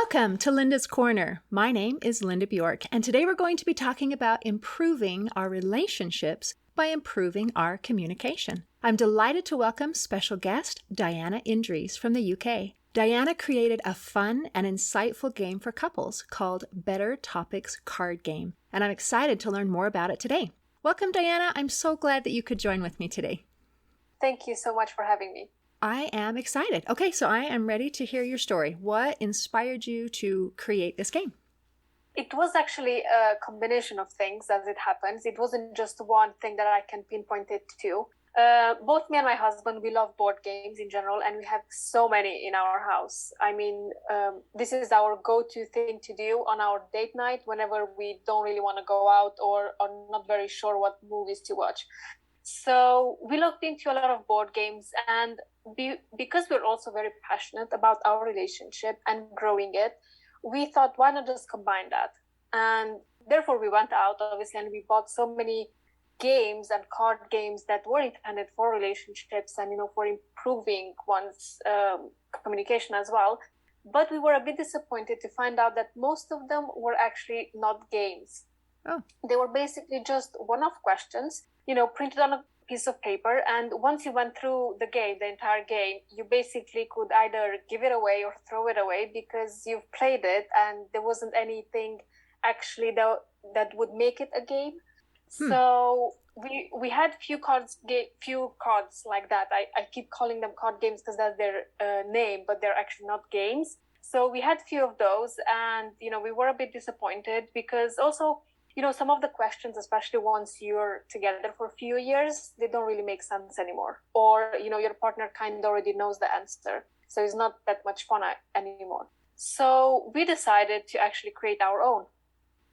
Welcome to Linda's Corner. My name is Linda Bjork, and today we're going to be talking about improving our relationships by improving our communication. I'm delighted to welcome special guest Diana Indries from the UK. Diana created a fun and insightful game for couples called Better Topics Card Game, and I'm excited to learn more about it today. Welcome, Diana. I'm so glad that you could join with me today. Thank you so much for having me. I am excited. Okay, so I am ready to hear your story. What inspired you to create this game? It was actually a combination of things as it happens. It wasn't just one thing that I can pinpoint it to. Both me and my husband, we love board games in general, and we have so many in our house. I mean, this is our go-to thing to do on our date night whenever we don't really want to go out or are not very sure what movies to watch. So we looked into a lot of board games, and because we're also very passionate about our relationship and growing it, we thought, why not just combine that? And therefore we went out, obviously, and we bought so many games and card games that were intended for relationships and, for improving one's communication as well. But we were a bit disappointed to find out that most of them were actually not games. Oh. They were basically just one-off questions, printed on a piece of paper. And once you went through the entire game, you basically could either give it away or throw it away because you've played it and there wasn't anything actually that would make it a game. So we had few cards like that. I keep calling them card games because that's their name, but they're actually not games. So we had few of those, and we were a bit disappointed because also, some of the questions, especially once you're together for a few years, they don't really make sense anymore. Or, your partner kind of already knows the answer. So it's not that much fun anymore. So we decided to actually create our own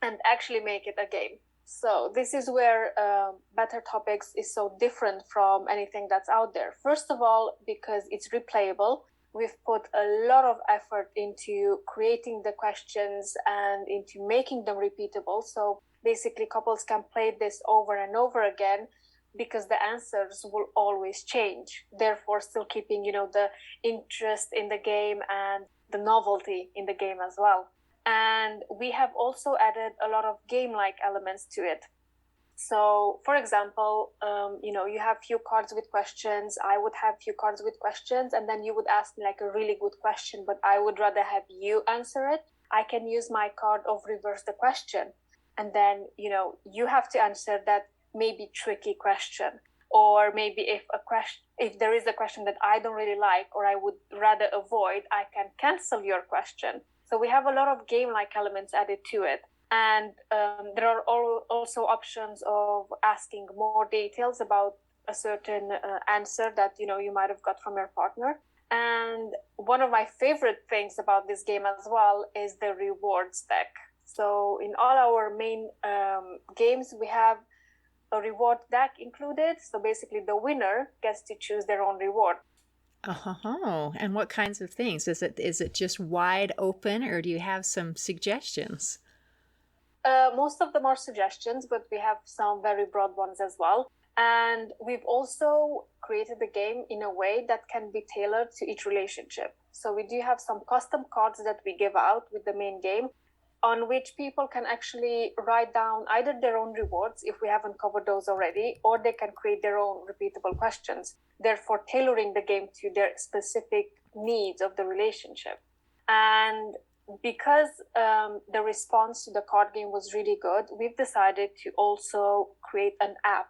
and actually make it a game. So this is where Better Topics is so different from anything that's out there. First of all, because it's replayable. We've put a lot of effort into creating the questions and into making them repeatable. So basically, couples can play this over and over again because the answers will always change. Therefore, still keeping, the interest in the game and the novelty in the game as well. And we have also added a lot of game-like elements to it. So, for example, you have few cards with questions. I would have few cards with questions, and then you would ask me like a really good question, but I would rather have you answer it. I can use my card of reverse the question. And then, you have to answer that maybe tricky question. Or maybe if there is a question that I don't really like or I would rather avoid, I can cancel your question. So we have a lot of game-like elements added to it. And there are also options of asking more details about a certain answer that, you might have got from your partner. And one of my favorite things about this game as well is the rewards deck. So in all our main games, we have a reward deck included. So basically the winner gets to choose their own reward. Oh, and what kinds of things? Is it just wide open, or do you have some suggestions? Most of them are suggestions, but we have some very broad ones as well. And we've also created the game in a way that can be tailored to each relationship. So we do have some custom cards that we give out with the main game, on which people can actually write down either their own rewards, if we haven't covered those already, or they can create their own repeatable questions, therefore tailoring the game to their specific needs of the relationship. And because the response to the card game was really good, we've decided to also create an app.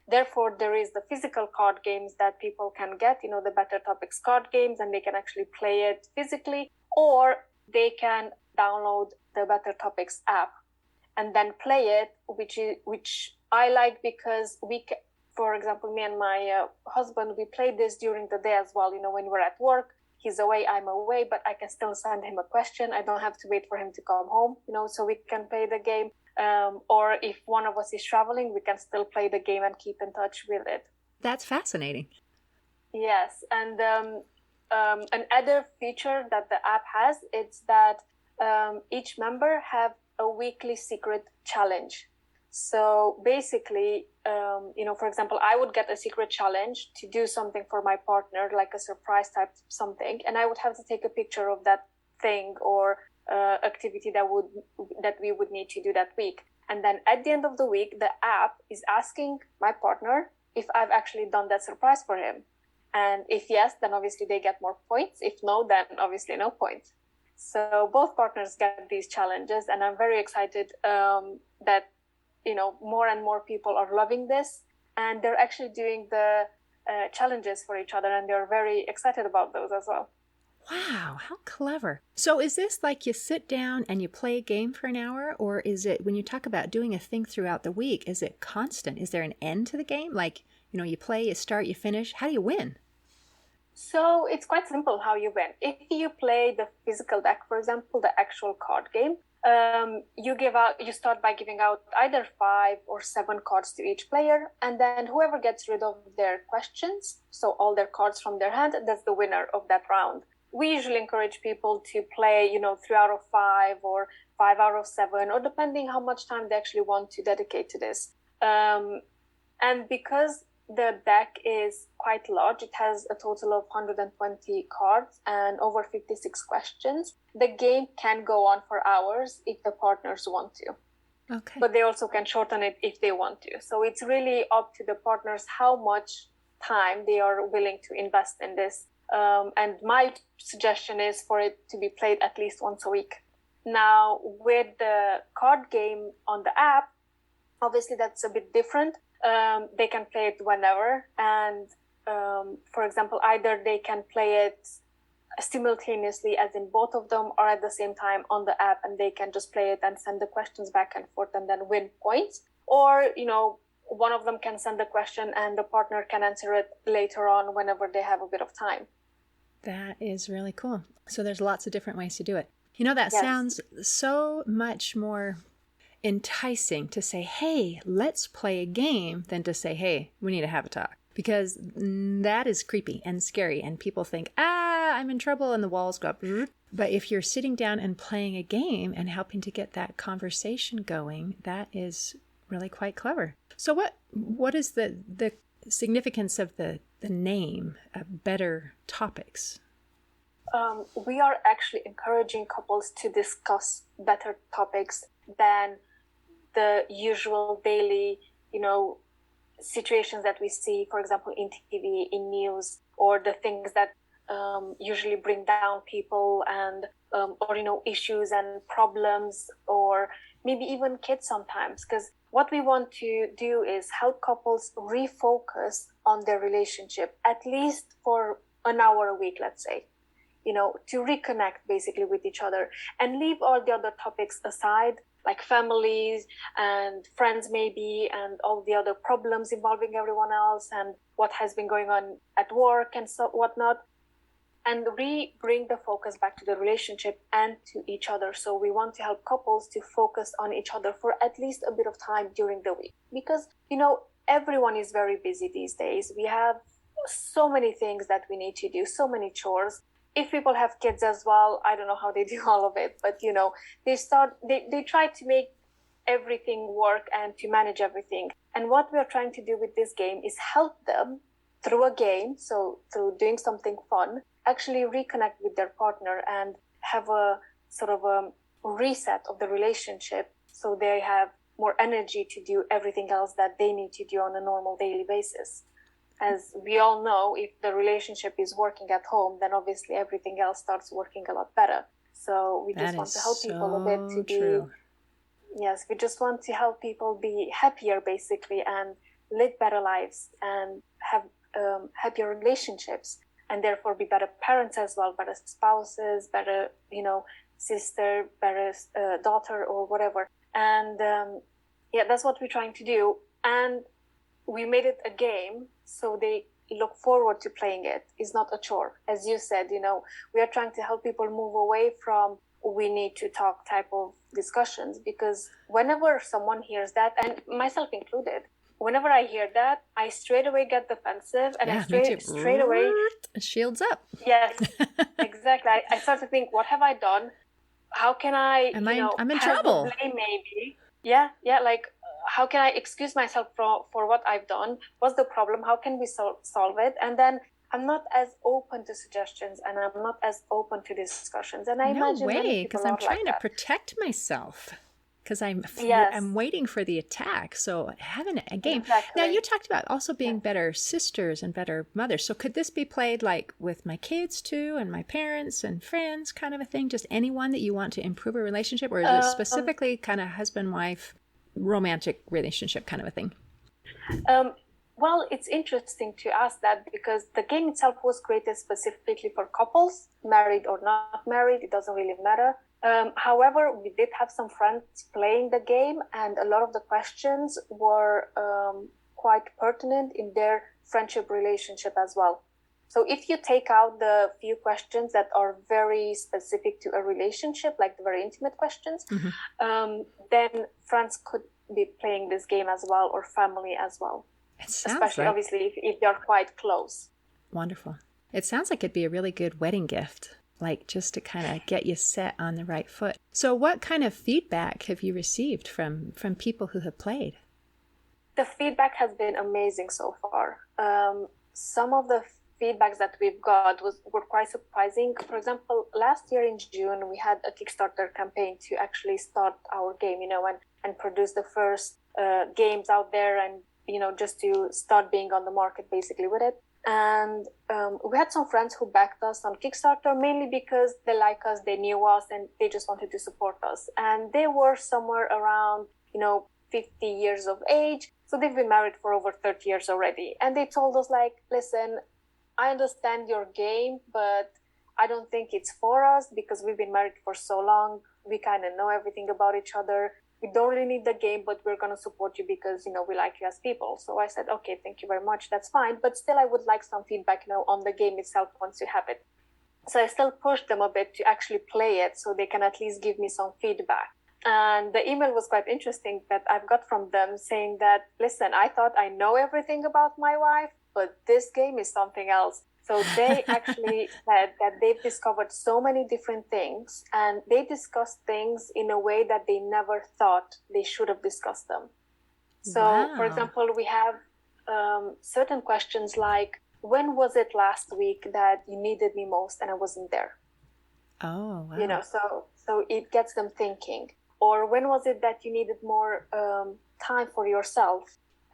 Therefore, there is the physical card games that people can get, the Better Topics card games, and they can actually play it physically, or they can download the Better Topics app and then play it, which I like because for example, me and my husband, we play this during the day as well. When we're at work, he's away, I'm away, but I can still send him a question. I don't have to wait for him to come home, so we can play the game. Or if one of us is traveling, we can still play the game and keep in touch with it. That's fascinating. Yes, and another feature that the app has is that each member have a weekly secret challenge. So basically, for example, I would get a secret challenge to do something for my partner, like a surprise type something, and I would have to take a picture of that thing or activity that we would need to do that week. And then at the end of the week, the app is asking my partner if I've actually done that surprise for him. And if yes, then obviously they get more points. If no, then obviously no points. So both partners get these challenges, and I'm very excited that more and more people are loving this, and they're actually doing the challenges for each other, and they're very excited about those as well. Wow, how clever. So is this like you sit down and you play a game for an hour, or is it, when you talk about doing a thing throughout the week, is it constant? Is there an end to the game? Like, you play, you start, you finish. How do you win? So it's quite simple how you win. If you play the physical deck, for example, the actual card game, you start by giving out either 5 or 7 cards to each player, and then whoever gets rid of their questions, so all their cards from their hand, that's the winner of that round. We usually encourage people to play, 3 out of 5 or 5 out of 7, or depending how much time they actually want to dedicate to this. And because the deck is quite large, it has a total of 120 cards and over 56 questions. The game can go on for hours if the partners want to. Okay. But they also can shorten it if they want to. So it's really up to the partners how much time they are willing to invest in this. And my suggestion is for it to be played at least once a week. Now, with the card game on the app, obviously that's a bit different. They can play it whenever. And for example, either they can play it simultaneously, as in both of them, or at the same time on the app, and they can just play it and send the questions back and forth and then win points. Or, one of them can send the question and the partner can answer it later on whenever they have a bit of time. That is really cool. So there's lots of different ways to do it. That Yes. sounds so much more enticing to say, hey, let's play a game, than to say, hey, we need to have a talk. Because that is creepy and scary, and people think, I'm in trouble, and the walls go up. But if you're sitting down and playing a game and helping to get that conversation going, that is really quite clever. So what is the significance of the name of Better Topics? We are actually encouraging couples to discuss better topics than the usual daily, situations that we see, for example, in TV, in news, or the things that usually bring down people and, or issues and problems, or maybe even kids sometimes. Because what we want to do is help couples refocus on their relationship, at least for an hour a week, let's say. To reconnect basically with each other and leave all the other topics aside, like families and friends maybe, and all the other problems involving everyone else and what has been going on at work and so whatnot, and bring the focus back to the relationship and to each other. So we want to help couples to focus on each other for at least a bit of time during the week, because everyone is very busy these days. We have so many things that we need to do, so many chores. If people have kids as well, I don't know how they do all of it, but they try to make everything work and to manage everything. And what we are trying to do with this game is help them through a game, so through doing something fun, actually reconnect with their partner and have a sort of a reset of the relationship, so they have more energy to do everything else that they need to do on a normal daily basis. As we all know, if the relationship is working at home, then obviously everything else starts working a lot better. So we just want to help people a bit to be, yes, we just want to help people be happier basically, and live better lives and have happier relationships, and therefore be better parents as well, better spouses, better, sister, better daughter or whatever. And that's what we're trying to do. And we made it a game, so they look forward to playing it. It's not a chore. As you said, we are trying to help people move away from we need to talk type of discussions, because whenever someone hears that, and myself included, whenever I hear that, I straight away get defensive, and I straight away... Shields up. Yes, exactly. I start to think, what have I done? How can I, I'm in trouble. Blame maybe. Yeah, like, how can I excuse myself for what I've done? What's the problem? How can we solve it? And then I'm not as open to suggestions, and I'm not as open to discussions. And I No imagine many way, people because I'm are like trying to that. protect myself. Because I'm Yes, waiting for the attack. So having a game. Now you exactly. talked about also Yeah. being better sisters and better mothers. So could this be played like with my kids too, and my parents and friends, kind of a thing? Just anyone that you want to improve a relationship, or is it Um, specifically kind of husband wife romantic relationship kind of a thing? um, well, it's interesting to ask that because the game itself was created specifically for couples, married or not married, it doesn't really matter. However, we did have some friends playing the game, and a lot of the questions were quite pertinent in their friendship relationship as well. So if you take out the few questions that are very specific to a relationship, like the very intimate questions, then friends could be playing this game as well, or family as well. It sounds Especially, like obviously, if they're quite close. wonderful. It sounds like it'd be a really good wedding gift, like just to kind of get you set on the right foot. So what kind of feedback have you received from people who have played? The feedback has been amazing so far. Some of the feedbacks that we've got were quite surprising. For example, last year in June, we had a Kickstarter campaign to actually start our game, and produce the first games out there, and just to start being on the market basically with it. And we had some friends who backed us on Kickstarter, mainly because they like us, they knew us, and they just wanted to support us. And they were somewhere around 50 years of age, so they've been married for over 30 years already. And they told us, like, listen, I understand your game, but I don't think it's for us because we've been married for so long. We kind of know everything about each other. We don't really need the game, but we're going to support you because, we like you as people. So I said, okay, thank you very much. That's fine. But still, I would like some feedback, on the game itself once you have it. So I still pushed them a bit to actually play it so they can at least give me some feedback. And the email was quite interesting that I've got from them saying that, listen, I thought I know everything about my wife, but this game is something else. So they actually said that they've discovered so many different things, and they discussed things in a way that they never thought they should have discussed them. So, for Wow. example, we have certain questions like, when was it last week that you needed me most and I wasn't there? Oh, wow. So it gets them thinking. Or when was it that you needed more time for yourself,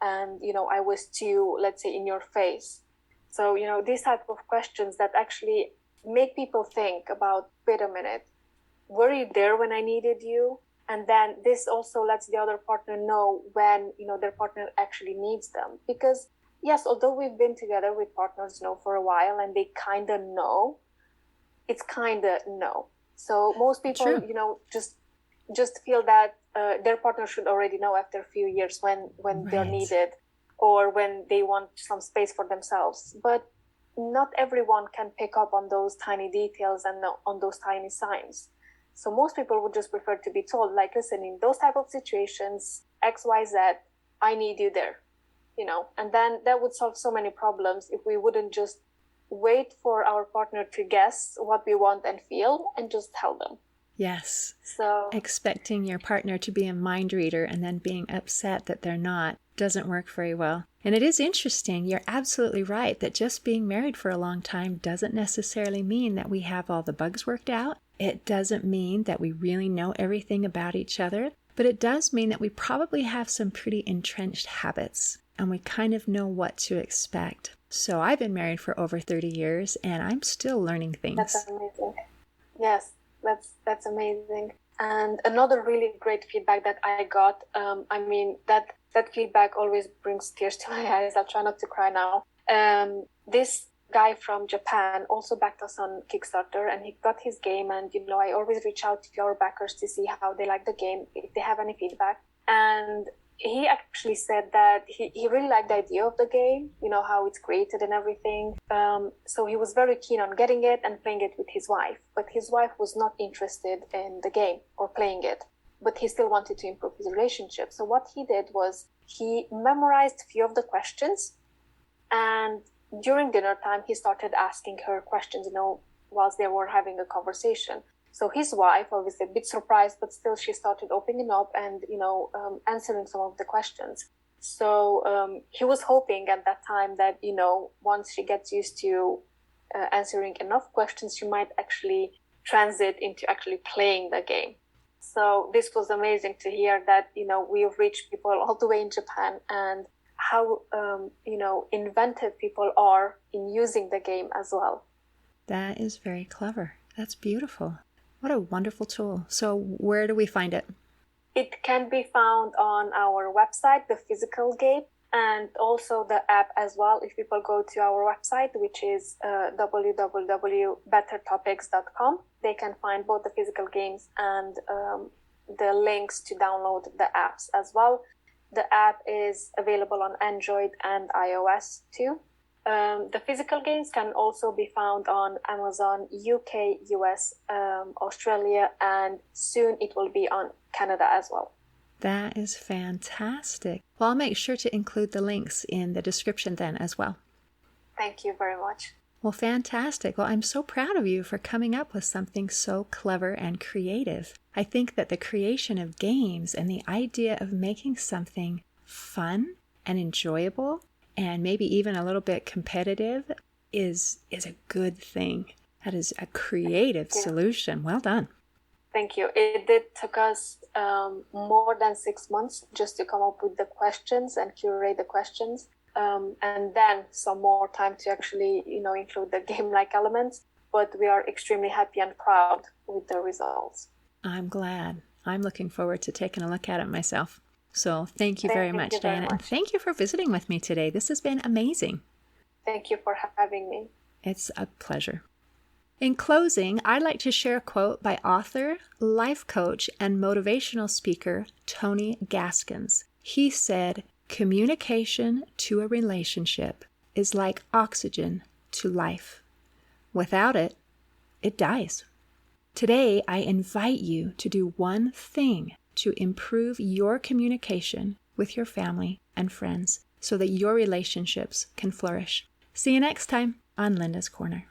and I was too, let's say, in your face? So these type of questions that actually make people think about, wait a minute, were you there when I needed you? And then this also lets the other partner know when their partner actually needs them. Because yes, although we've been together with partners for a while, and they kind of know, it's kind of no. So most people, True. just feel that their partner should already know after a few years when they're Right. needed, or when they want some space for themselves. But not everyone can pick up on those tiny details and on those tiny signs. So most people would just prefer to be told, like, listen, in those type of situations, XYZ, I need you there, and then that would solve so many problems if we wouldn't just wait for our partner to guess what we want and feel and just tell them. Yes. So Expecting your partner to be a mind reader and then being upset that they're not doesn't work very well. And it is interesting. You're absolutely right that just being married for a long time doesn't necessarily mean that we have all the bugs worked out. It doesn't mean that we really know everything about each other, but it does mean that we probably have some pretty entrenched habits and we kind of know what to expect. So I've been married for over 30 years and I'm still learning things. that's amazing. Yes, that's amazing. And another really great feedback that I got, that feedback always brings tears to my eyes. I'll try not to cry now. This guy from Japan also backed us on Kickstarter, and he got his game. And I always reach out to our backers to see how they like the game, if they have any feedback. And he actually said that he really liked the idea of the game, how it's created and everything. So he was very keen on getting it and playing it with his wife. But his wife was not interested in the game or playing it. But he still wanted to improve his relationship. So what he did was he memorized a few of the questions. And during dinner time, he started asking her questions, whilst they were having a conversation. So his wife, obviously a bit surprised, but still she started opening up and, answering some of the questions. So he was hoping at that time that, once she gets used to answering enough questions, she might actually transit into actually playing the game. So this was amazing to hear that, we've reached people all the way in Japan, and how, inventive people are in using the game as well. That is very clever. That's beautiful. What a wonderful tool. So where do we find it? It can be found on our website, the physical game, and also the app as well. If people go to our website, which is www.bettertopics.com, they can find both the physical games and the links to download the apps as well. The app is available on Android and iOS too. The physical games can also be found on Amazon, UK, US, Australia, and soon it will be on Canada as well. That is fantastic. Well, I'll make sure to include the links in the description then as well. Thank you very much. Well, fantastic. Well, I'm so proud of you for coming up with something so clever and creative. I think that the creation of games and the idea of making something fun and enjoyable and maybe even a little bit competitive is a good thing. That is a creative solution. Well done. Thank you. It did took us more than 6 months just to come up with the questions and curate the questions. And then some more time to actually, include the game-like elements. But we are extremely happy and proud with the results. I'm glad. I'm looking forward to taking a look at it myself. So thank you very much, Diana. And thank you for visiting with me today. This has been amazing. Thank you for having me. It's a pleasure. In closing, I'd like to share a quote by author, life coach, and motivational speaker Tony Gaskins. He said, "Communication to a relationship is like oxygen to life. Without it, it dies." Today, I invite you to do one thing to improve your communication with your family and friends so that your relationships can flourish. See you next time on Linda's Corner.